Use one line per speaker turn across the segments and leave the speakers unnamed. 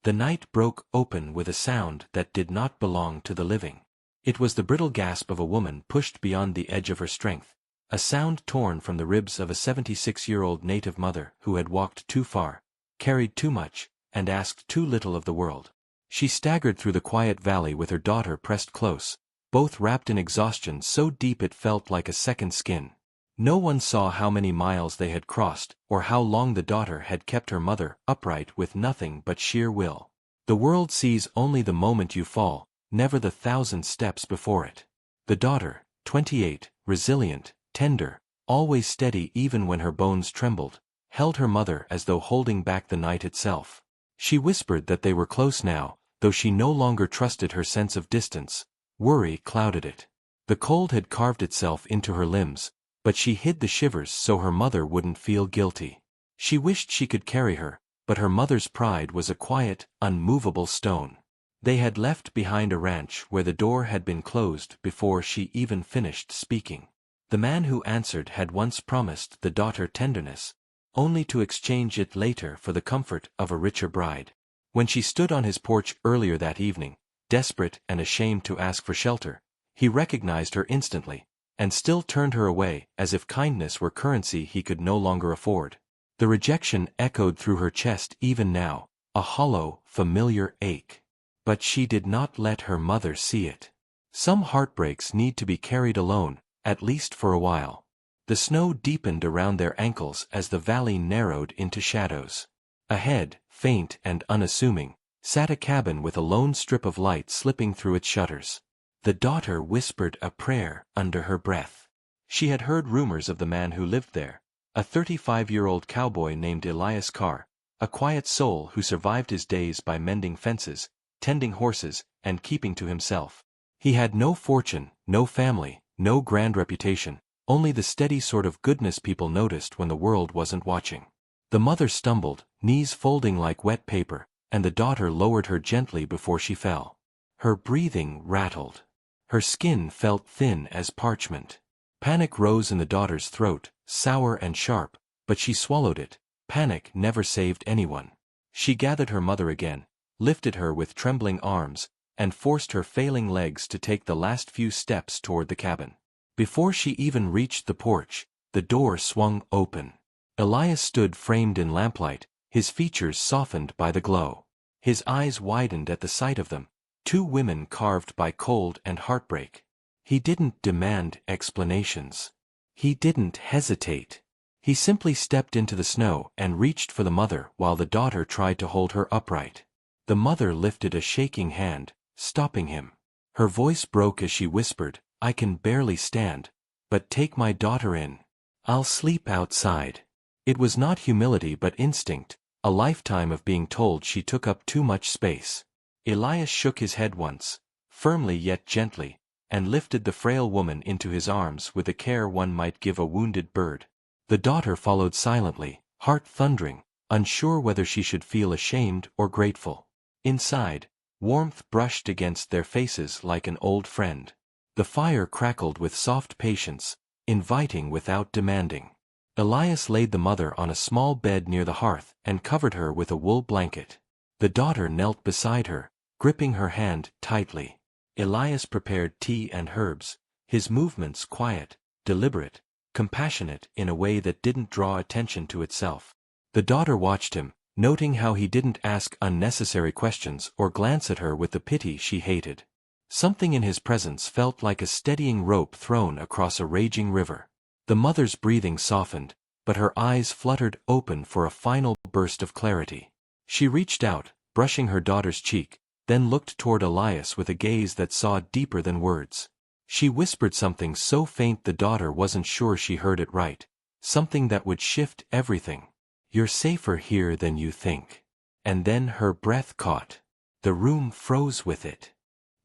The night broke open with a sound that did not belong to the living. It was the brittle gasp of a woman pushed beyond the edge of her strength, a sound torn from the ribs of a 76-year-old native mother who had walked too far, carried too much, and asked too little of the world. She staggered through the quiet valley with her daughter pressed close, both wrapped in exhaustion so deep it felt like a second skin. No one saw how many miles they had crossed, or how long the daughter had kept her mother upright with nothing but sheer will. The world sees only the moment you fall, never the 1,000 steps before it. The daughter, 28, resilient, tender, always steady even when her bones trembled, held her mother as though holding back the night itself. She whispered that they were close now, though she no longer trusted her sense of distance. Worry clouded it. The cold had carved itself into her limbs, but she hid the shivers so her mother wouldn't feel guilty. She wished she could carry her, but her mother's pride was a quiet, unmovable stone. They had left behind a ranch where the door had been closed before she even finished speaking. The man who answered had once promised the daughter tenderness, only to exchange it later for the comfort of a richer bride. When she stood on his porch earlier that evening, desperate and ashamed to ask for shelter, he recognized her instantly, and still turned her away as if kindness were currency he could no longer afford. The rejection echoed through her chest even now, a hollow, familiar ache. But she did not let her mother see it. Some heartbreaks need to be carried alone, at least for a while. The snow deepened around their ankles as the valley narrowed into shadows. Ahead, faint and unassuming, sat a cabin with a lone strip of light slipping through its shutters. The daughter whispered a prayer under her breath. She had heard rumors of the man who lived there, a 35-year-old cowboy named Elias Carr, a quiet soul who survived his days by mending fences, tending horses, and keeping to himself. He had no fortune, no family, no grand reputation, only the steady sort of goodness people noticed when the world wasn't watching. The mother stumbled, knees folding like wet paper, and the daughter lowered her gently before she fell. Her breathing rattled. Her skin felt thin as parchment. Panic rose in the daughter's throat, sour and sharp, but she swallowed it. Panic never saved anyone. She gathered her mother again, lifted her with trembling arms, and forced her failing legs to take the last few steps toward the cabin. Before she even reached the porch, the door swung open. Elias stood framed in lamplight, his features softened by the glow. His eyes widened at the sight of them, two women carved by cold and heartbreak. He didn't demand explanations. He didn't hesitate. He simply stepped into the snow and reached for the mother while the daughter tried to hold her upright. The mother lifted a shaking hand, stopping him. Her voice broke as she whispered, "I can barely stand, but take my daughter in. I'll sleep outside." It was not humility but instinct, a lifetime of being told she took up too much space. Elias shook his head once, firmly yet gently, and lifted the frail woman into his arms with the care one might give a wounded bird. The daughter followed silently, heart thundering, unsure whether she should feel ashamed or grateful. Inside, warmth brushed against their faces like an old friend. The fire crackled with soft patience, inviting without demanding. Elias laid the mother on a small bed near the hearth and covered her with a wool blanket. The daughter knelt beside her, gripping her hand tightly. Elias prepared tea and herbs, his movements quiet, deliberate, compassionate in a way that didn't draw attention to itself. The daughter watched him, noting how he didn't ask unnecessary questions or glance at her with the pity she hated. Something in his presence felt like a steadying rope thrown across a raging river. The mother's breathing softened, but her eyes fluttered open for a final burst of clarity. She reached out, brushing her daughter's cheek, then looked toward Elias with a gaze that saw deeper than words. She whispered something so faint the daughter wasn't sure she heard it right, something that would shift everything. "You're safer here than you think." And then her breath caught. The room froze with it.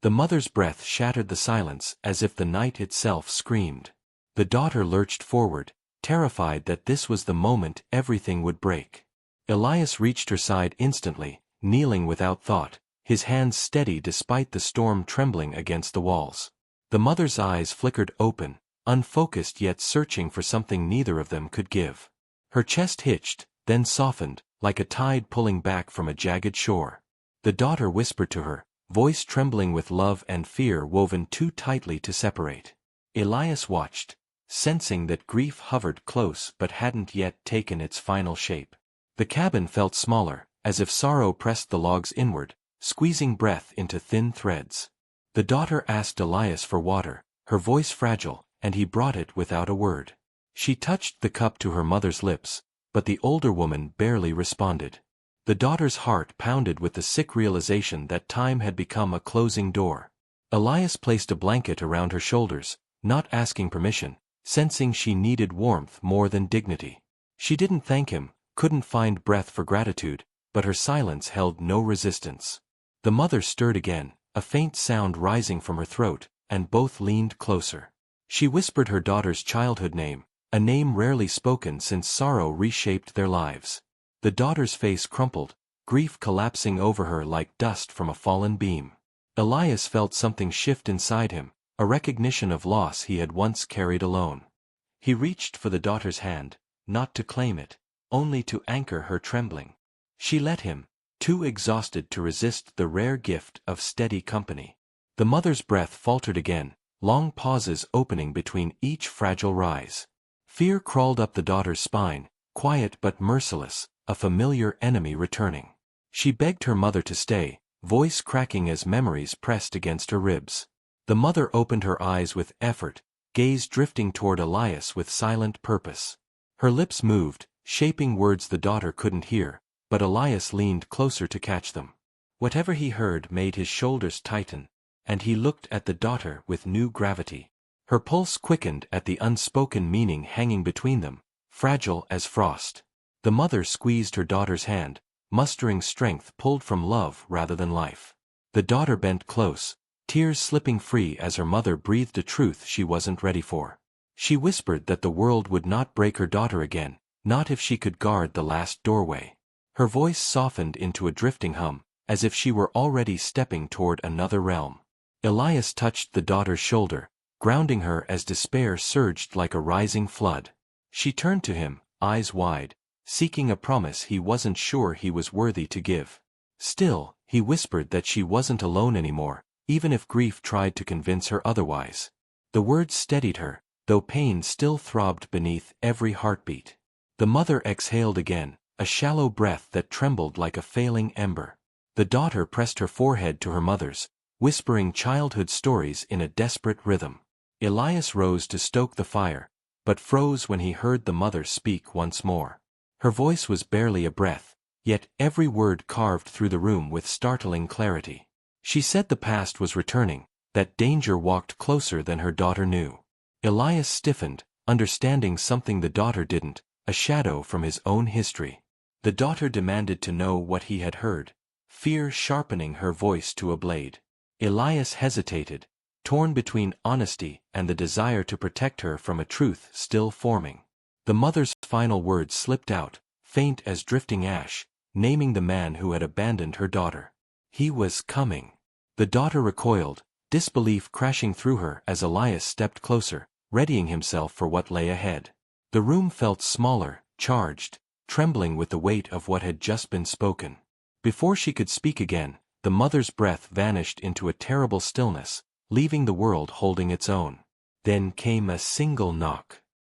The mother's breath shattered the silence as if the night itself screamed. The daughter lurched forward, terrified that this was the moment everything would break. Elias reached her side instantly, kneeling without thought, his hands steady despite the storm trembling against the walls. The mother's eyes flickered open, unfocused yet searching for something neither of them could give. Her chest hitched, then softened, like a tide pulling back from a jagged shore. The daughter whispered to her, voice trembling with love and fear woven too tightly to separate. Elias watched, sensing that grief hovered close but hadn't yet taken its final shape. The cabin felt smaller, as if sorrow pressed the logs inward, squeezing breath into thin threads. The daughter asked Elias for water, her voice fragile, and he brought it without a word. She touched the cup to her mother's lips, but the older woman barely responded. The daughter's heart pounded with the sick realization that time had become a closing door. Elias placed a blanket around her shoulders, not asking permission, sensing she needed warmth more than dignity. She didn't thank him, couldn't find breath for gratitude, but her silence held no resistance. The mother stirred again, a faint sound rising from her throat, and both leaned closer. She whispered her daughter's childhood name, a name rarely spoken since sorrow reshaped their lives. The daughter's face crumpled, grief collapsing over her like dust from a fallen beam. Elias felt something shift inside him, a recognition of loss he had once carried alone. He reached for the daughter's hand, not to claim it, only to anchor her trembling. She let him, too exhausted to resist the rare gift of steady company. The mother's breath faltered again, long pauses opening between each fragile rise. Fear crawled up the daughter's spine, quiet but merciless, a familiar enemy returning. She begged her mother to stay, voice cracking as memories pressed against her ribs. The mother opened her eyes with effort, gaze drifting toward Elias with silent purpose. Her lips moved, shaping words the daughter couldn't hear, but Elias leaned closer to catch them. Whatever he heard made his shoulders tighten, and he looked at the daughter with new gravity. Her pulse quickened at the unspoken meaning hanging between them, fragile as frost. The mother squeezed her daughter's hand, mustering strength pulled from love rather than life. The daughter bent close, tears slipping free as her mother breathed a truth she wasn't ready for. She whispered that the world would not break her daughter again, not if she could guard the last doorway. Her voice softened into a drifting hum, as if she were already stepping toward another realm. Elias touched the daughter's shoulder, grounding her as despair surged like a rising flood. She turned to him, eyes wide, seeking a promise he wasn't sure he was worthy to give. Still, he whispered that she wasn't alone anymore, even if grief tried to convince her otherwise. The words steadied her, though pain still throbbed beneath every heartbeat. The mother exhaled again, a shallow breath that trembled like a failing ember. The daughter pressed her forehead to her mother's, whispering childhood stories in a desperate rhythm. Elias rose to stoke the fire, but froze when he heard the mother speak once more. Her voice was barely a breath, yet every word carved through the room with startling clarity. She said the past was returning, that danger walked closer than her daughter knew. Elias stiffened, understanding something the daughter didn't, a shadow from his own history. The daughter demanded to know what he had heard, fear sharpening her voice to a blade. Elias hesitated, torn between honesty and the desire to protect her from a truth still forming. The mother's final words slipped out, faint as drifting ash, naming the man who had abandoned her daughter. He was coming. The daughter recoiled, disbelief crashing through her as Elias stepped closer, readying himself for what lay ahead. The room felt smaller, charged, trembling with the weight of what had just been spoken. Before she could speak again, the mother's breath vanished into a terrible stillness, leaving the world holding its own. Then came a single knock.